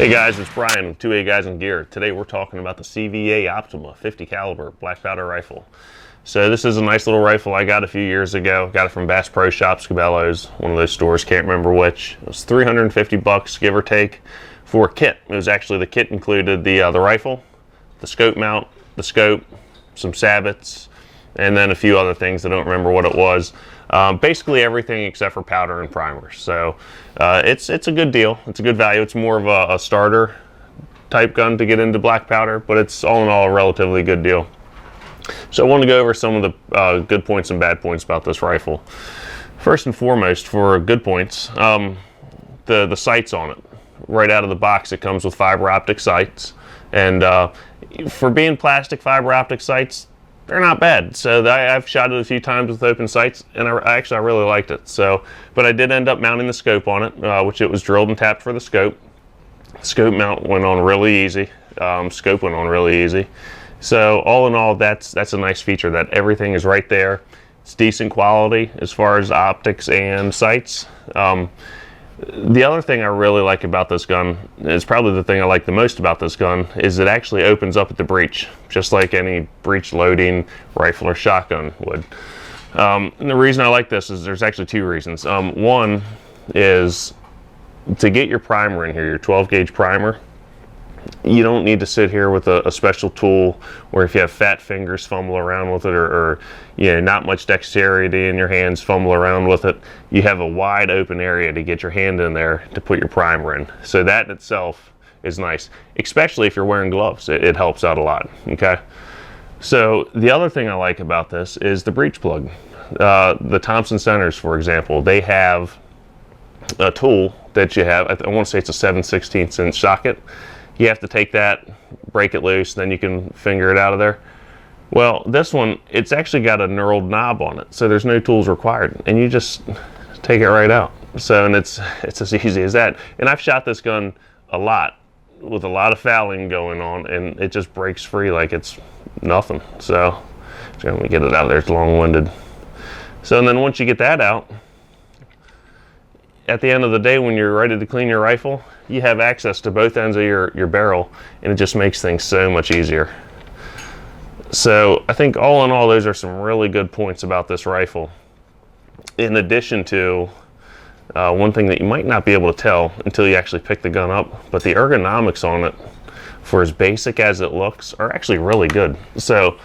Hey guys, it's Brian with 2A Guys and Gear. Today we're talking about the CVA Optima 50 caliber black powder rifle. So this is a nice little rifle I got a few years ago. Got it from Bass Pro Shops, Cabela's, one of those stores, can't remember which. It was 350 bucks, give or take, for a kit. It was actually, the kit included the rifle, the scope mount, the scope, some sabots, and then a few other things. I don't remember what it was. Basically everything except for powder and primers. So it's a good deal. It's a good value. It's more of a starter type gun to get into black powder, but it's all in all a relatively good deal. So I want to go over some of the good points and bad points about this rifle. First and foremost, for good points, the sights on it. Right out of the box, it comes with fiber optic sights, and for being plastic fiber optic sights, they're not bad. So I've shot it a few times with open sights, and I really liked it. So, but I did end up mounting the scope on it, which it was drilled and tapped for the scope. Scope mount went on really easy. Scope went on really easy. So all in all, that's a nice feature, that everything is right there. It's decent quality as far as optics and sights. The other thing I really like about this gun, is probably the thing I like the most about this gun, is it actually opens up at the breech, just like any breech loading rifle or shotgun would. And the reason I like this is there's actually two reasons. One is to get your primer in here, your 12 gauge primer. You don't need to sit here with a special tool, or if you have fat fingers, fumble around with it, or you know, not much dexterity in your hands, fumble around with it. You have a wide open area to get your hand in there to put your primer in. So that in itself is nice, especially if you're wearing gloves. It helps out a lot. Okay. So the other thing I like about this is the breech plug. The Thompson Centers, for example, they have a tool that you have. I want to say it's a 7/16 inch socket. You have to take that, break it loose, then you can finger it out of there. Well, this one, it's actually got a knurled knob on it, so there's no tools required, and you just take it right out. So, and it's as easy as that. And I've shot this gun a lot, with a lot of fouling going on, and it just breaks free like it's nothing. So let me get it out of there, it's long-winded. So, and then once you get that out, at the end of the day, when you're ready to clean your rifle, you have access to both ends of your barrel, and it just makes things so much easier. So I think all in all, those are some really good points about this rifle. In addition to one thing that you might not be able to tell until you actually pick the gun up, but the ergonomics on it, for as basic as it looks, are actually really good. So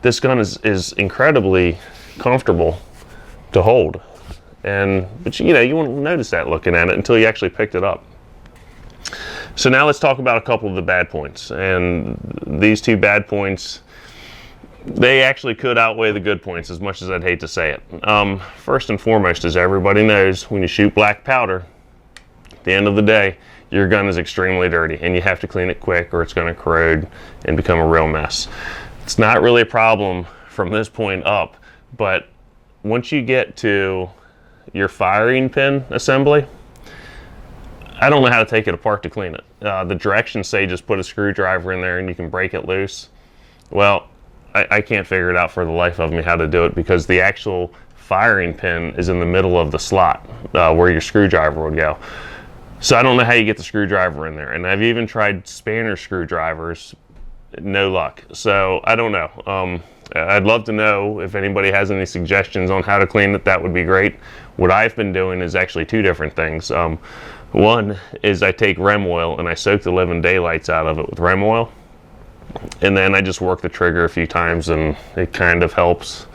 this gun is incredibly comfortable to hold. But you know, you won't notice that looking at it until you actually picked it up. So now let's talk about a couple of the bad points. And these two bad points, they actually could outweigh the good points, as much as I'd hate to say it. First and foremost, as everybody knows, when you shoot black powder, at the end of the day, your gun is extremely dirty, and you have to clean it quick or it's going to corrode and become a real mess. It's not really a problem from this point up, but once you get to your firing pin assembly, I don't know how to take it apart to clean it. The directions say just put a screwdriver in there and you can break it loose. Well, I can't figure it out for the life of me how to do it, because the actual firing pin is in the middle of the slot where your screwdriver would go. So I don't know how you get the screwdriver in there. And I've even tried spanner screwdrivers, no luck. So I don't know. I'd love to know if anybody has any suggestions on how to clean it. That would be great. What I've been doing is actually two different things. One is I take REM oil and I soak the living daylights out of it with REM oil, and then I just work the trigger a few times, and it kind of helps.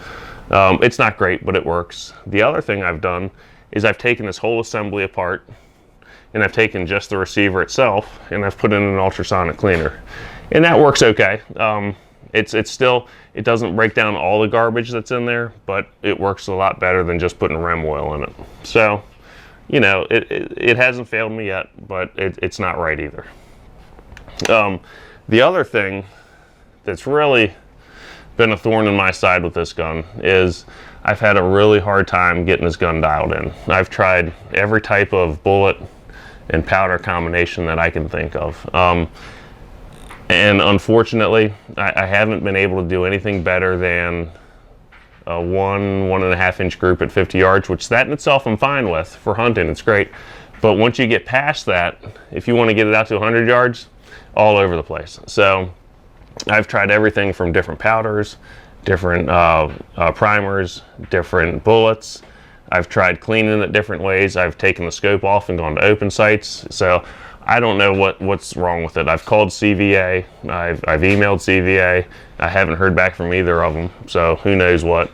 It's not great, but it works. The other thing I've done is I've taken this whole assembly apart, and I've taken just the receiver itself, and I've put in an ultrasonic cleaner, and that works okay. It's still, it doesn't break down all the garbage that's in there, but it works a lot better than just putting REM oil in it. So, you know, it hasn't failed me yet, but it's not right either. The other thing that's really been a thorn in my side with this gun is I've had a really hard time getting this gun dialed in. I've tried every type of bullet and powder combination that I can think of. And unfortunately, I haven't been able to do anything better than a 1.5 inch group at 50 yards, which that in itself I'm fine with for hunting. It's great. But once you get past that, if you want to get it out to 100 yards, all over the place. So I've tried everything from different powders, different primers, different bullets. I've tried cleaning it different ways. I've taken the scope off and gone to open sights. So I don't know what's wrong with it. I've called CVA. I've emailed CVA. I haven't heard back from either of them. So who knows what.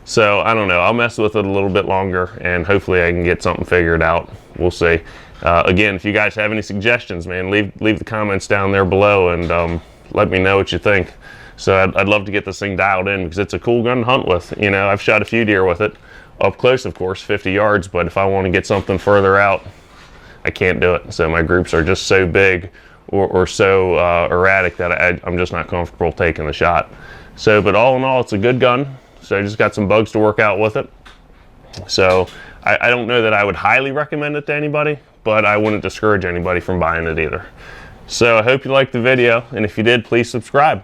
So I don't know. I'll mess with it a little bit longer, and hopefully I can get something figured out. We'll see. Again, if you guys have any suggestions, man, leave the comments down there below, and let me know what you think. So I'd love to get this thing dialed in, because it's a cool gun to hunt with. You know, I've shot a few deer with it. Up close, of course, 50 yards, but if I want to get something further out, I can't do it. So my groups are just so big or so erratic that I'm just not comfortable taking the shot. So, but all in all, it's a good gun. So I just got some bugs to work out with it. So I don't know that I would highly recommend it to anybody, but I wouldn't discourage anybody from buying it either. So I hope you liked the video, and if you did, please subscribe.